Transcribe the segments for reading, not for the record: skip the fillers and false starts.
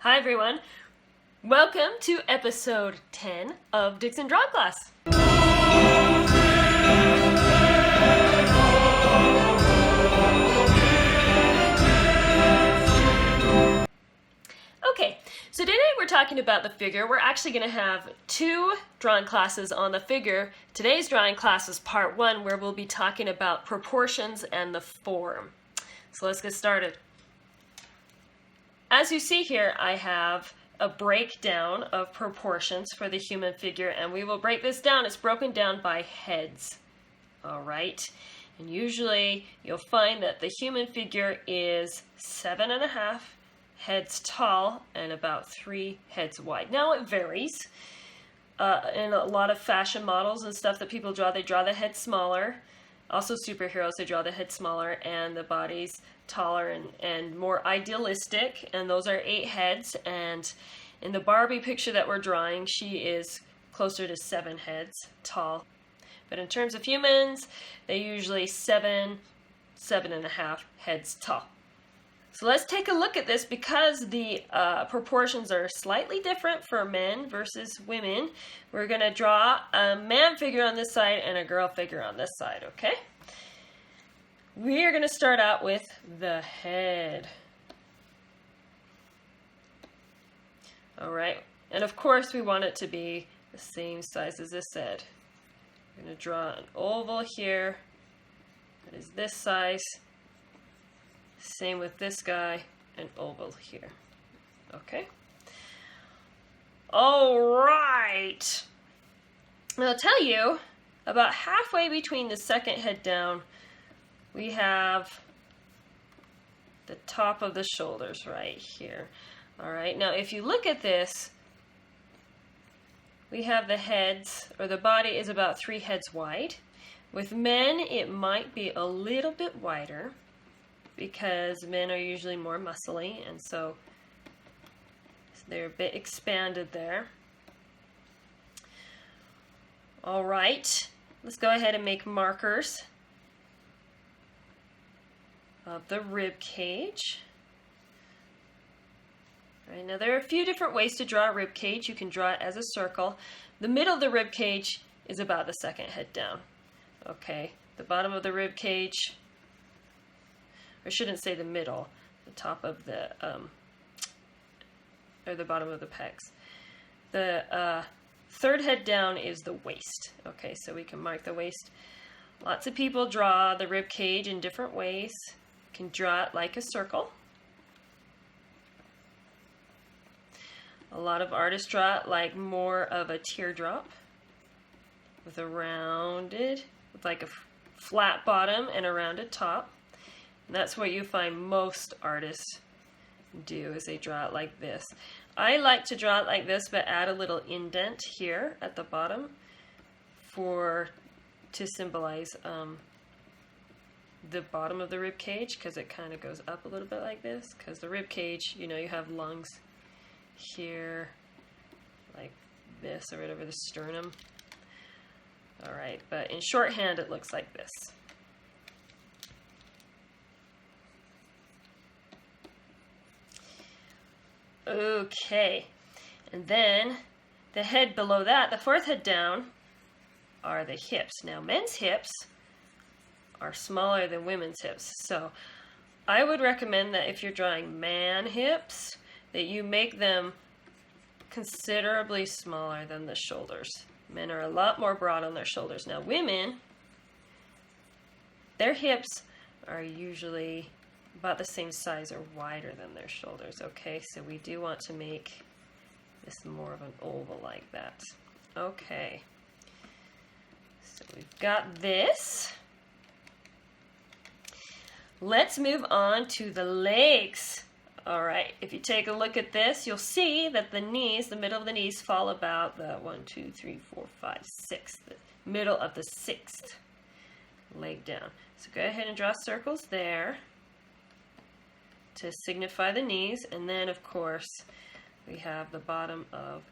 Hi everyone, welcome to episode 10 of Dixon Drawing Class. Okay, so today we're talking about the figure. We're actually going to have two drawing classes on the figure. Today's drawing class is part 1, where we'll be talking about proportions and the form. So let's get started. As you see here, I have a breakdown of proportions for the human figure, and we will break this down. It's broken down by heads. All right, and usually you'll find that the human figure is 7.5 heads tall and about 3 heads wide. Now it varies. In a lot of fashion models and stuff that people draw, they draw the head smaller. Also superheroes, they draw the head smaller and the bodies taller and more idealistic, and those are 8 heads. And in the Barbie picture that we're drawing, she is closer to 7 heads tall. But in terms of humans, they usually 7.5 heads tall. So let's take a look at this because the proportions are slightly different for men versus women. We're going to draw a man figure on this side and a girl figure on this side, okay? We are going to start out with the head. All right, and of course we want it to be the same size as this head. I'm going to draw an oval here that is this size. Same with this guy, an oval here. Okay. All right. Now I'll tell you, about halfway between the second head down, we have the top of the shoulders right here. All right. Now if you look at this, we have the heads, or the body is about 3 heads wide. With men, it might be a little bit wider, because men are usually more muscly, and so they're a bit expanded there. All right, let's go ahead and make markers of the rib cage. All right, now there are a few different ways to draw a rib cage. You can draw it as a circle. The middle of the rib cage is about the second head down. Okay, the bottom of the rib cage, I shouldn't say the middle, the top of the, or the bottom of the pecs. The third head down is the waist. Okay, so we can mark the waist. Lots of people draw the rib cage in different ways. You can draw it like a circle. A lot of artists draw it like more of a teardrop with a rounded, with like a flat bottom and a rounded top. And that's what you find most artists do, is they draw it like this. I like to draw it like this, but add a little indent here at the bottom to symbolize the bottom of the rib cage, because it kind of goes up a little bit like this. Because the rib cage, you know, you have lungs here like this, or right over the sternum. All right, but in shorthand it looks like this. Okay, and then the head below that, the fourth head down, are the hips. Now men's hips are smaller than women's hips, so I would recommend that if you're drawing man hips, that you make them considerably smaller than the shoulders. Men are a lot more broad on their shoulders. Now women, their hips are usually about the same size or wider than their shoulders. Okay, so we do want to make this more of an oval like that. Okay, so we've got this. Let's move on to the legs. All right, if you take a look at this, you'll see that the knees, the middle of the knees, fall about the 1, 2, 3, 4, 5, 6, the middle of the 6th leg down. So go ahead and draw circles there to signify the knees, and then of course we have the bottom of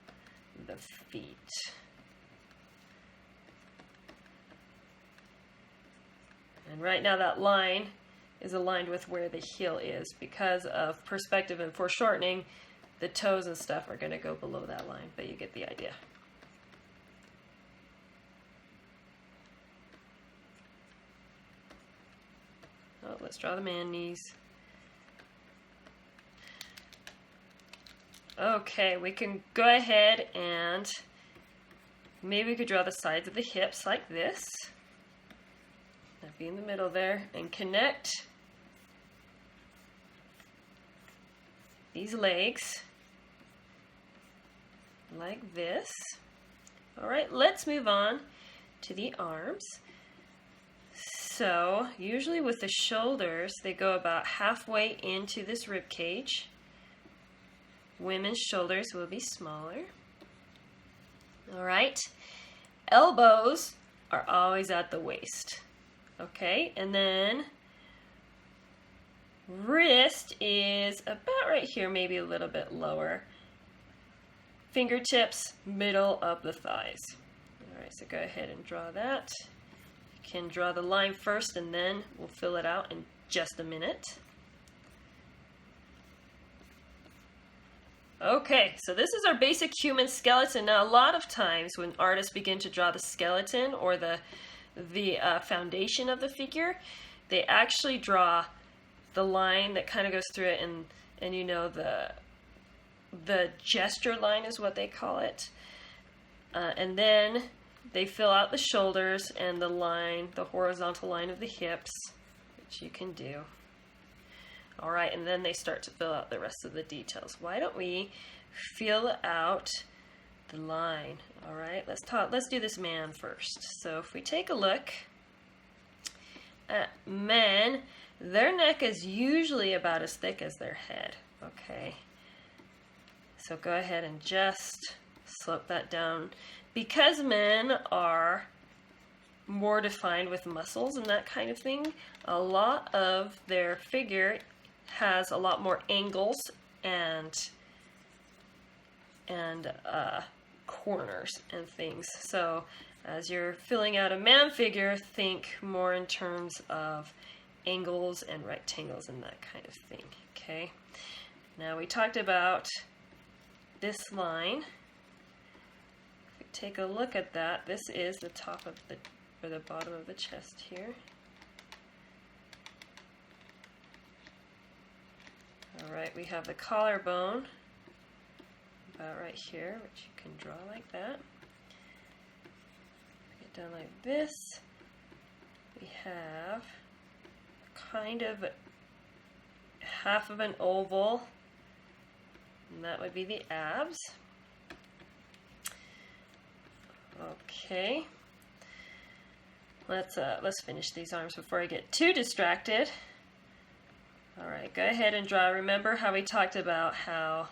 the feet. And right now that line is aligned with where the heel is. Because of perspective and foreshortening, the toes and stuff are going to go below that line, but you get the idea. Oh, let's draw the man knees. Okay, we can go ahead and maybe we could draw the sides of the hips like this. That'd be in the middle there, and connect these legs like this. All right, let's move on to the arms. So usually with the shoulders, they go about halfway into this rib cage. Women's shoulders will be smaller. All right, elbows are always at the waist. Okay, and then wrist is about right here, maybe a little bit lower. Fingertips, middle of the thighs. All right, so go ahead and draw that. You can draw the line first and then we'll fill it out in just a minute. Okay, so this is our basic human skeleton. Now, a lot of times when artists begin to draw the skeleton or the foundation of the figure, they actually draw the line that kind of goes through it, and you know, the gesture line is what they call it. And then they fill out the shoulders and the line, the horizontal line of the hips, which you can do. All right, and then they start to fill out the rest of the details. Why don't we fill out the line? All right, let's do this man first. So if we take a look at men, their neck is usually about as thick as their head. Okay, so go ahead and just slope that down. Because men are more defined with muscles and that kind of thing, a lot of their figure has a lot more angles and corners and things. So as you're filling out a man figure, think more in terms of angles and rectangles and that kind of thing. Okay. Now we talked about this line. If we take a look at that, this is the top of the, or the bottom of the chest here. All right, we have the collarbone about right here, which you can draw like that. Get down like this. We have kind of half of an oval, and that would be the abs. Okay. Let's finish these arms before I get too distracted. All right, go ahead and draw. Remember how we talked about how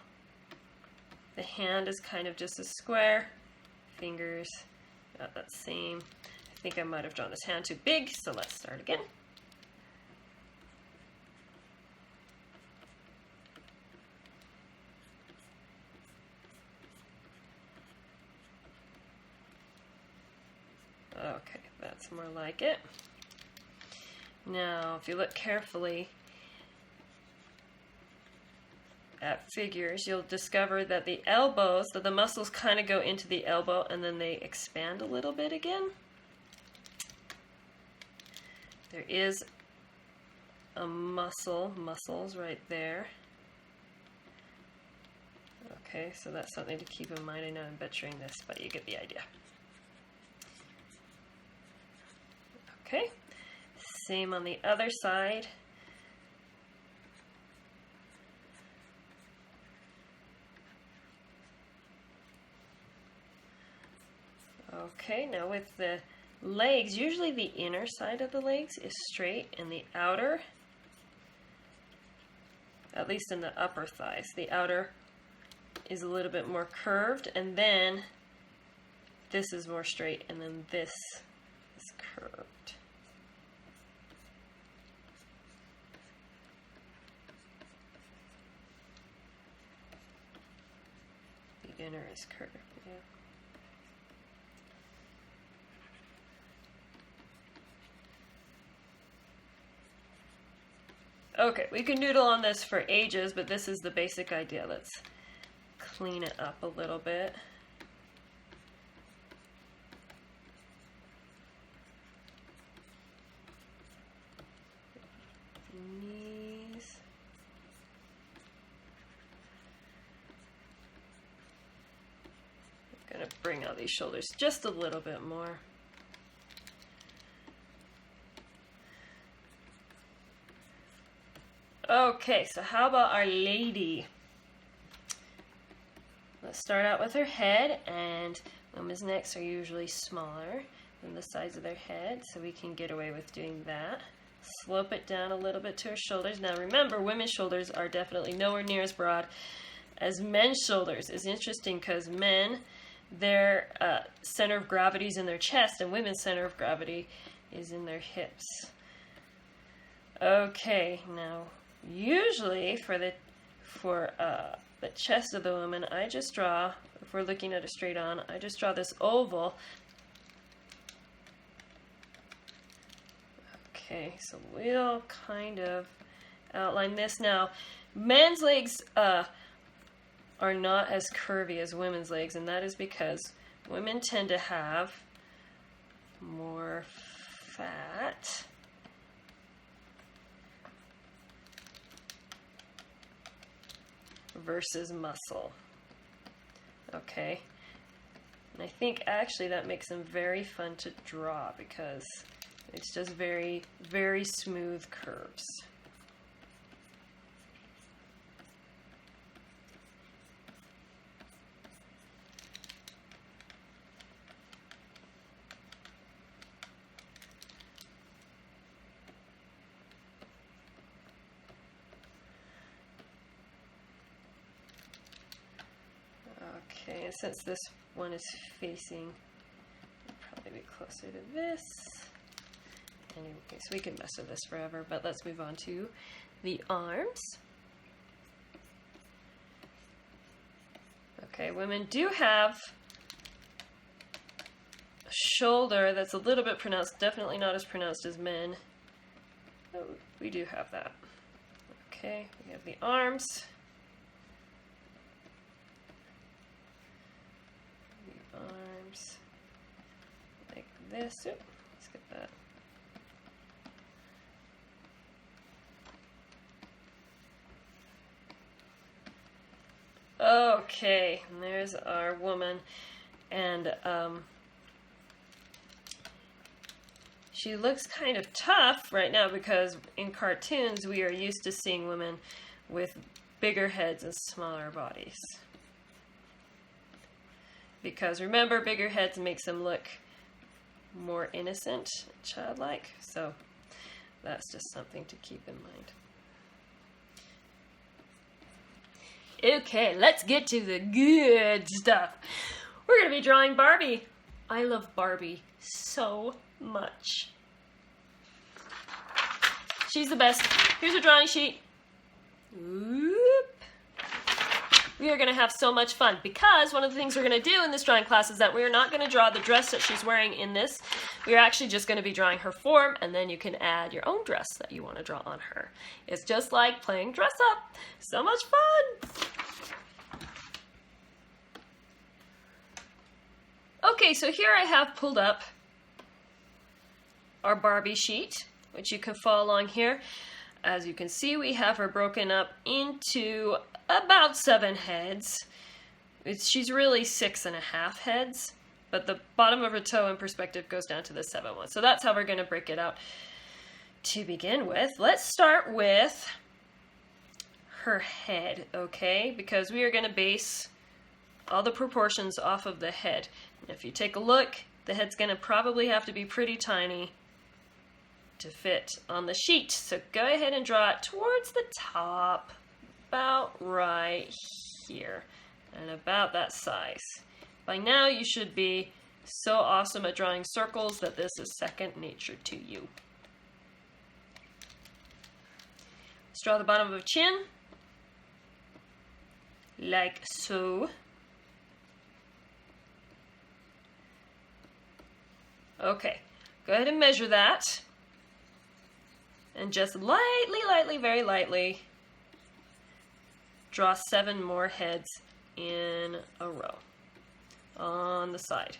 the hand is kind of just a square, fingers about that same. I think I might have drawn this hand too big, so let's start again. Okay, that's more like it. Now, if you look carefully at figures, you'll discover that the elbows, that the muscles kind of go into the elbow and then they expand a little bit again. There is a muscles right there. Okay, so that's something to keep in mind. I know I'm butchering this, but you get the idea. Okay, same on the other side. Okay, now with the legs, usually the inner side of the legs is straight and the outer, at least in the upper thighs, the outer is a little bit more curved, and then this is more straight and then this is curved. The inner is curved, yeah. Okay, we can noodle on this for ages, but this is the basic idea. Let's clean it up a little bit. Knees. I'm gonna bring out these shoulders just a little bit more. Okay, so how about our lady? Let's start out with her head, and women's necks are usually smaller than the size of their head, so we can get away with doing that. Slope it down a little bit to her shoulders. Now remember, women's shoulders are definitely nowhere near as broad as men's shoulders. It's interesting because men, their center of gravity is in their chest, and women's center of gravity is in their hips. Okay, now usually for the chest of the woman, I just draw, if we're looking at a straight on, I just draw this oval. Okay, so we'll kind of outline this. Now, men's legs are not as curvy as women's legs, and that is because women tend to have more fat. Versus muscle. Okay, and I think actually that makes them very fun to draw because it's just very, very smooth curves. Okay, and since this one is facing, it'll probably be closer to this. Anyway, so we can mess with this forever, but let's move on to the arms. Okay, women do have a shoulder that's a little bit pronounced, definitely not as pronounced as men. Oh, we do have that. Okay, we have the arms. Arms like this. Oops, let's get that. Okay, and there's our woman, and she looks kind of tough right now because in cartoons we are used to seeing women with bigger heads and smaller bodies. Because remember, bigger heads makes them look more innocent, childlike. So that's just something to keep in mind. Okay, let's get to the good stuff. We're going to be drawing Barbie. I love Barbie so much. She's the best. Here's a drawing sheet. Whoop. We are going to have so much fun because one of the things we're going to do in this drawing class is that we are not going to draw the dress that she's wearing in this. We are actually just going to be drawing her form, and then you can add your own dress that you want to draw on her. It's just like playing dress up. So much fun! Okay, so here I have pulled up our Barbie sheet, which you can follow along here. As you can see, we have her broken up into about 7 heads. She's really 6.5 heads, but the bottom of her toe in perspective goes down to the 7 one. So that's how we're going to break it out to begin with. Let's start with her head, okay? Because we are going to base all the proportions off of the head. And if you take a look, the head's going to probably have to be pretty tiny to fit on the sheet. So go ahead and draw it towards the top, about right here, and about that size. By now you should be so awesome at drawing circles that this is second nature to you. Let's draw the bottom of a chin, like so. Okay, go ahead and measure that. And just lightly, lightly, very lightly, draw 7 more heads in a row on the side.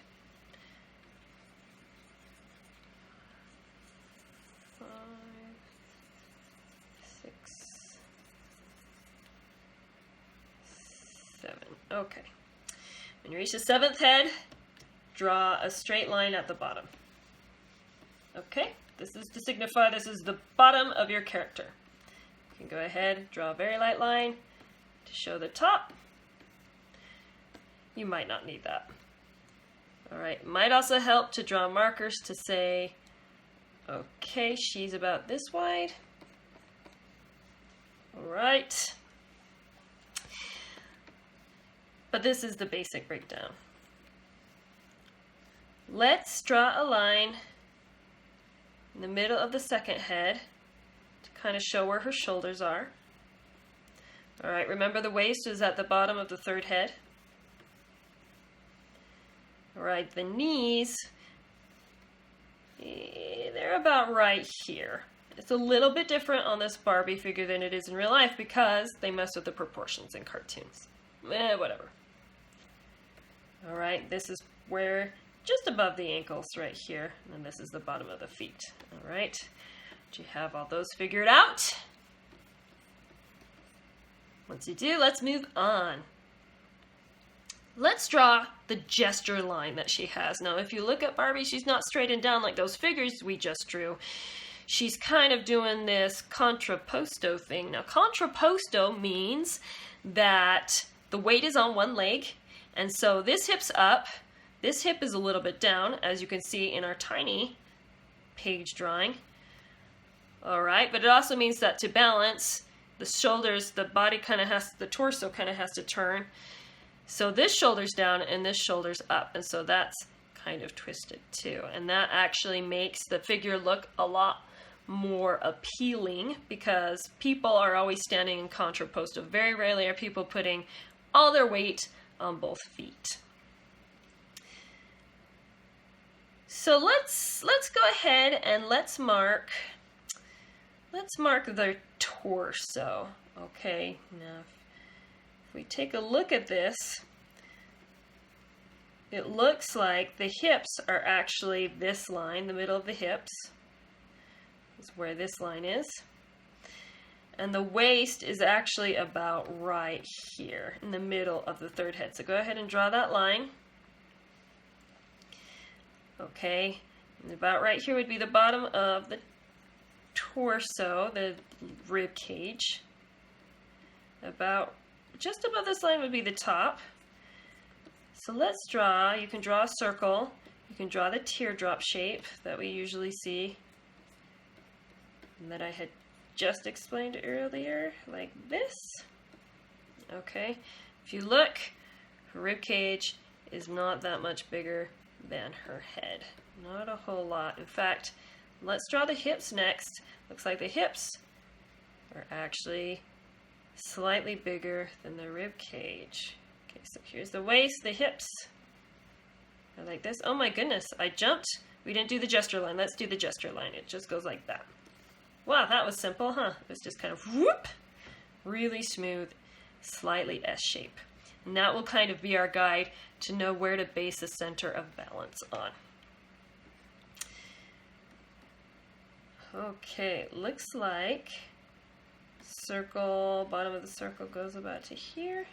5, 6, 7. Okay. When you reach the 7th head, draw a straight line at the bottom. Okay, this is to signify this is the bottom of your character. You can go ahead, draw a very light line to show the top. You might not need that. Alright, might also help to draw markers to say, okay, she's about this wide. Alright. But this is the basic breakdown. Let's draw a line in the middle of the 2nd head to kind of show where her shoulders are. Alright, remember the waist is at the bottom of the 3rd head. Alright, the knees, they're about right here. It's a little bit different on this Barbie figure than it is in real life because they mess with the proportions in cartoons. Whatever. Alright, this is where just above the ankles right here, and this is the bottom of the feet. Alright, do you have all those figured out? Once you do, let's move on. Let's draw the gesture line that she has. Now, if you look at Barbie, she's not straight and down like those figures we just drew. She's kind of doing this contrapposto thing. Now, contrapposto means that the weight is on one leg, and so this hip's up, this hip is a little bit down, as you can see in our tiny page drawing. Alright, but it also means that to balance, the shoulders, the body kind of has, the torso kind of has to turn. So this shoulder's down and this shoulder's up, and so that's kind of twisted too. And that actually makes the figure look a lot more appealing because people are always standing in contrapposto. Very rarely are people putting all their weight on both feet. So let's go ahead and let's mark the torso. Okay, now if we take a look at this, it looks like the hips are actually this line, the middle of the hips is where this line is. And the waist is actually about right here in the middle of the 3rd head. So go ahead and draw that line. Okay, and about right here would be the bottom of the torso, the rib cage. About just above this line would be the top. So let's draw, you can draw a circle, you can draw the teardrop shape that we usually see and that I had just explained earlier, like this. Okay, if you look, her rib cage is not that much bigger than her head. Not a whole lot. In fact, let's draw the hips next. Looks like the hips are actually slightly bigger than the rib cage. Okay, so here's the waist, the hips are like this. Oh my goodness, I jumped. We didn't do the gesture line. Let's do the gesture line. It just goes like that. Wow, that was simple, huh? It was just kind of whoop, really smooth, slightly S shape. And that will kind of be our guide to know where to base the center of balance on. Okay, looks like circle, bottom of the circle goes about to here.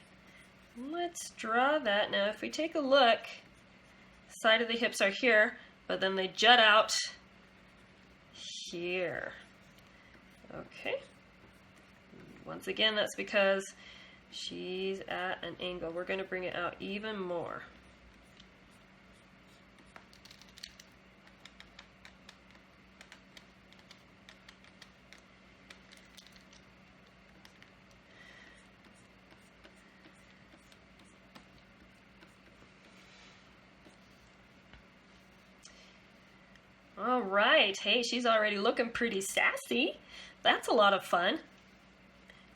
Let's draw that. Now if we take a look, side of the hips are here, but then they jut out here. Okay. Once again, that's because she's at an angle. We're going to bring it out even more. All right, hey, she's already looking pretty sassy. That's a lot of fun.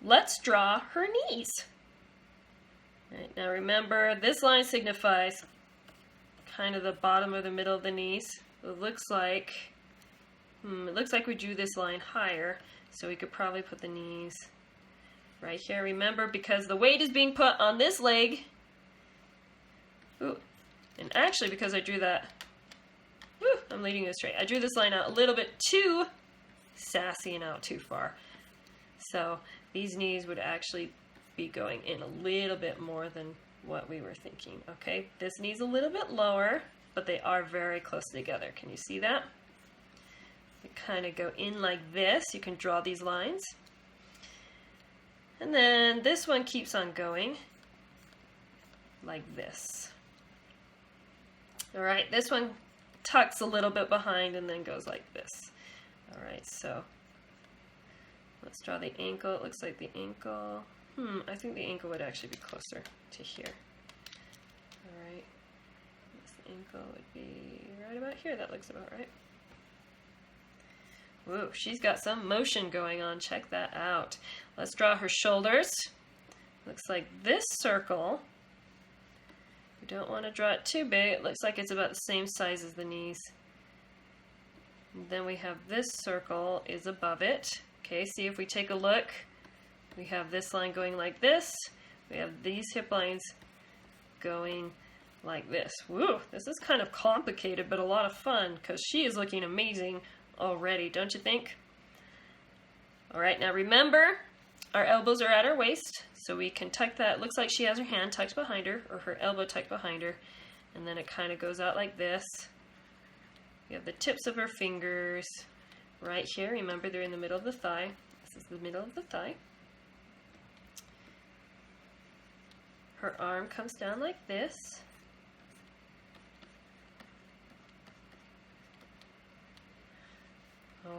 Let's draw her knees. All right, now remember, this line signifies kind of the bottom or the middle of the knees. It looks like we drew this line higher, so we could probably put the knees right here. Remember, because the weight is being put on this leg, Ooh. And actually, because I drew that, I'm leading this straight. I drew this line out a little bit too sassy and out too far. So these knees would actually be going in a little bit more than what we were thinking. Okay, this knee's a little bit lower, but they are very close together. Can you see that? They kind of go in like this. You can draw these lines. And then this one keeps on going like this. All right, this one tucks a little bit behind and then goes like this. All right, so let's draw the ankle. It looks like the ankle, I think the ankle would actually be closer to here. All right, this ankle would be right about here. That looks about right. Whoa, she's got some motion going on. Check that out. Let's draw her shoulders. Looks like this circle. We don't want to draw it too big. It looks like it's about the same size as the knees. And then we have this circle is above it. Okay, see if we take a look. We have this line going like this. We have these hip lines going like this. Woo, this is kind of complicated, but a lot of fun because she is looking amazing already, don't you think? All right, now remember, our elbows are at our waist, so we can tuck that. It looks like she has her hand tucked behind her, or her elbow tucked behind her, and then it kind of goes out like this. We have the tips of her fingers right here. Remember, they're in the middle of the thigh. This is the middle of the thigh. Her arm comes down like this.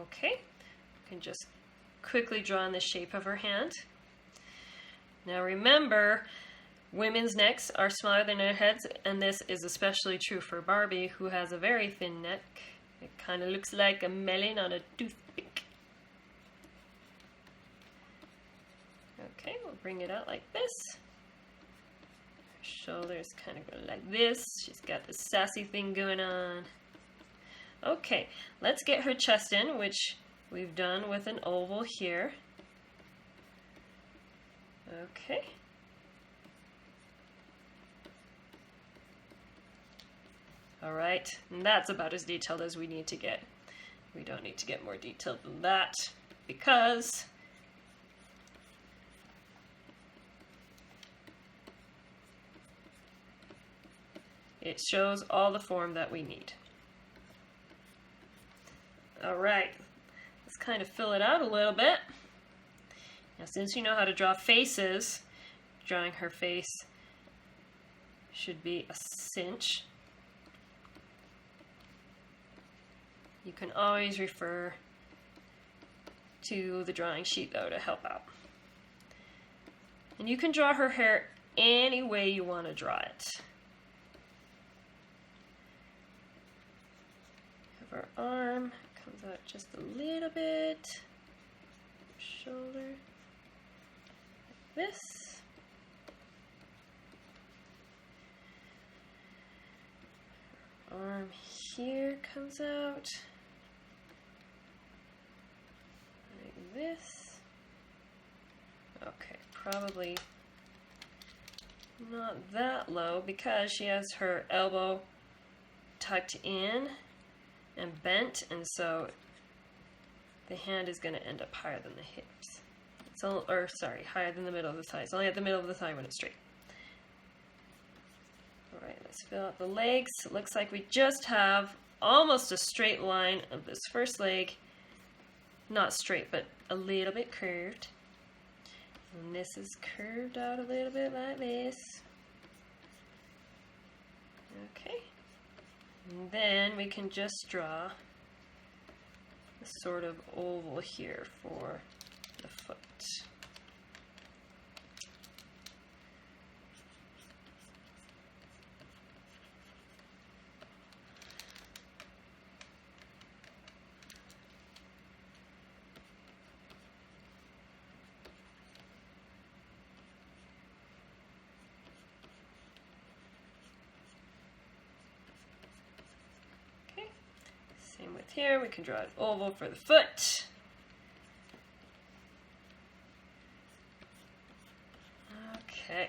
Okay, you can just quickly draw in the shape of her hand. Now remember, women's necks are smaller than their heads, and this is especially true for Barbie, who has a very thin neck. It kind of looks like a melon on a toothpick. Okay, we'll bring it out like this. Her shoulders kind of go like this. She's got the sassy thing going on. Okay, let's get her chest in, which we've done with an oval here. Okay. All right, and that's about as detailed as we need to get. We don't need to get more detailed than that because it shows all the form that we need. All right, let's kind of fill it out a little bit. Now, since you know how to draw faces, drawing her face should be a cinch. You can always refer to the drawing sheet, though, to help out. And you can draw her hair any way you want to draw it. Have her arm. Comes out just a little bit. Shoulder. Like this. Arm here comes out. Like this. Okay, probably not that low because she has her elbow tucked in and bent, and so the hand is going to end up higher than the hips. So, or sorry, higher than the middle of the thigh. It's only at the middle of the thigh when it's straight. All right, let's fill out the legs. It looks like we just have almost a straight line of this first leg. Not straight, but a little bit curved. And this is curved out a little bit like this. Okay. And then we can just draw a sort of oval here for the foot. Same with here, we can draw an oval for the foot. Okay,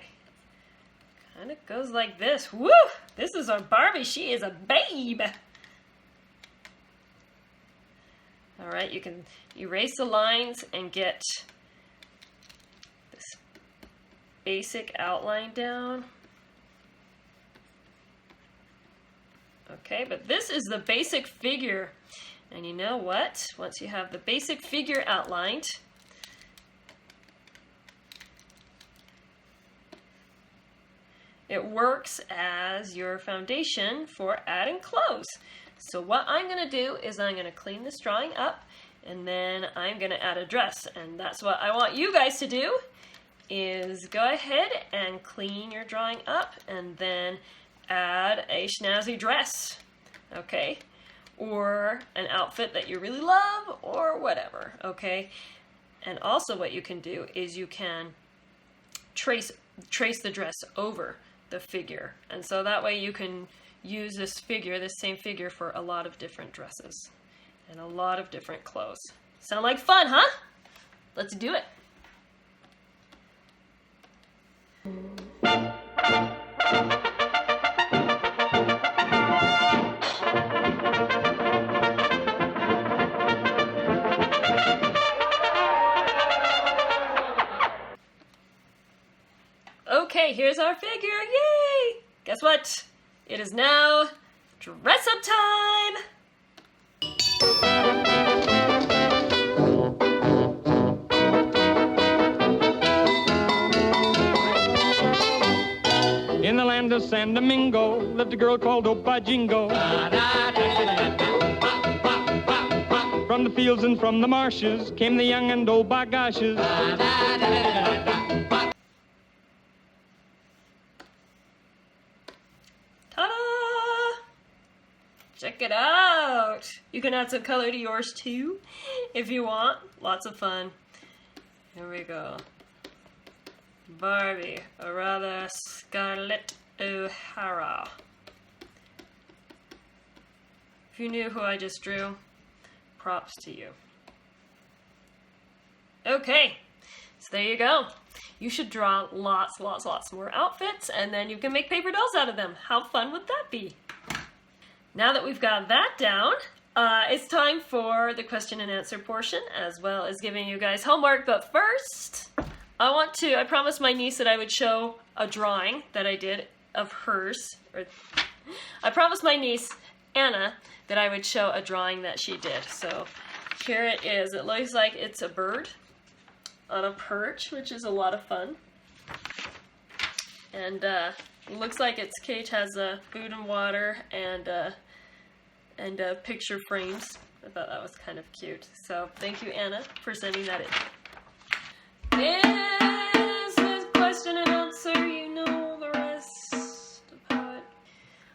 kind of goes like this. Woo! This is our Barbie. She is a babe. All right, you can erase the lines and get this basic outline down. Okay, but this is the basic figure. And you know what? Once you have the basic figure outlined, it works as your foundation for adding clothes. So what I'm going to do is I'm going to clean this drawing up, and then I'm going to add a dress. And that's what I want you guys to do, is go ahead and clean your drawing up and then add a snazzy dress, okay? Or an outfit that you really love, or whatever, okay? And also what you can do is you can trace the dress over the figure. And so that way you can use this figure, this same figure, for a lot of different dresses and a lot of different clothes. Sound like fun, huh? Let's do it. Okay, here's our figure. Yay! Guess what? It is now dress up time! In the land of San Domingo lived a girl called Jingo. From the fields and from the marshes came the young and old bagoshes. Check it out! You can add some color to yours too, if you want. Lots of fun. Here we go. Barbie, or rather Scarlett O'Hara. If you knew who I just drew, props to you. Okay, so there you go. You should draw lots more outfits, and then you can make paper dolls out of them. How fun would that be? Now that we've got that down, it's time for the question and answer portion, as well as giving you guys homework. But first, I promised my niece that I would show a drawing that I did of hers. I promised my niece, Anna, that I would show a drawing that she did. So here it is. It looks like it's a bird on a perch, which is a lot of fun. And it looks like its cage has food and water and picture frames. I thought that was kind of cute. So thank you, Anna, for sending that in. This is question and answer. You know the rest about it.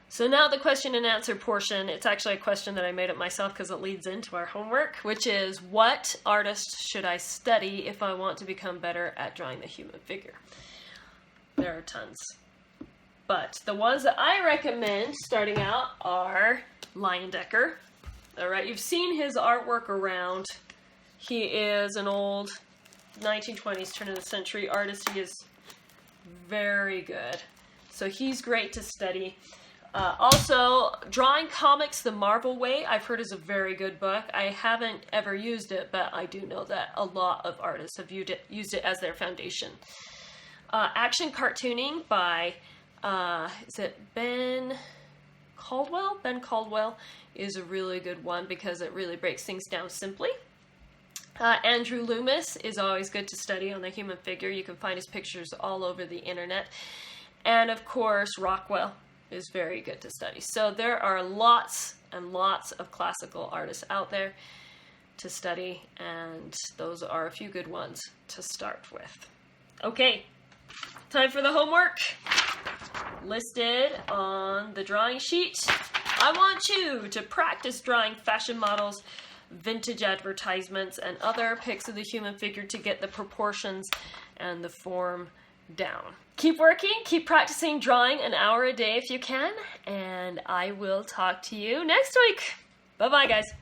So now the question and answer portion. It's actually a question that I made up myself because it leads into our homework, which is, what artist should I study if I want to become better at drawing the human figure? There are tons. But the ones that I recommend starting out are Leyendecker. All right, you've seen his artwork around. He is an old 1920s, turn of the century artist. He is very good. So he's great to study. Also, Drawing Comics the Marvel Way, I've heard, is a very good book. I haven't ever used it, but I do know that a lot of artists have used it as their foundation. Action Cartooning by, is it Ben Caldwell? Ben Caldwell is a really good one because it really breaks things down simply. Andrew Loomis is always good to study on the human figure. You can find his pictures all over the internet. And of course, Rockwell is very good to study. So there are lots and lots of classical artists out there to study, and those are a few good ones to start with. Okay, time for the homework. Listed on the drawing sheet, I want you to practice drawing fashion models, vintage advertisements, and other pics of the human figure to get the proportions and the form down. Keep working, keep practicing drawing an hour a day if you can, and I will talk to you next week. Bye-bye, guys.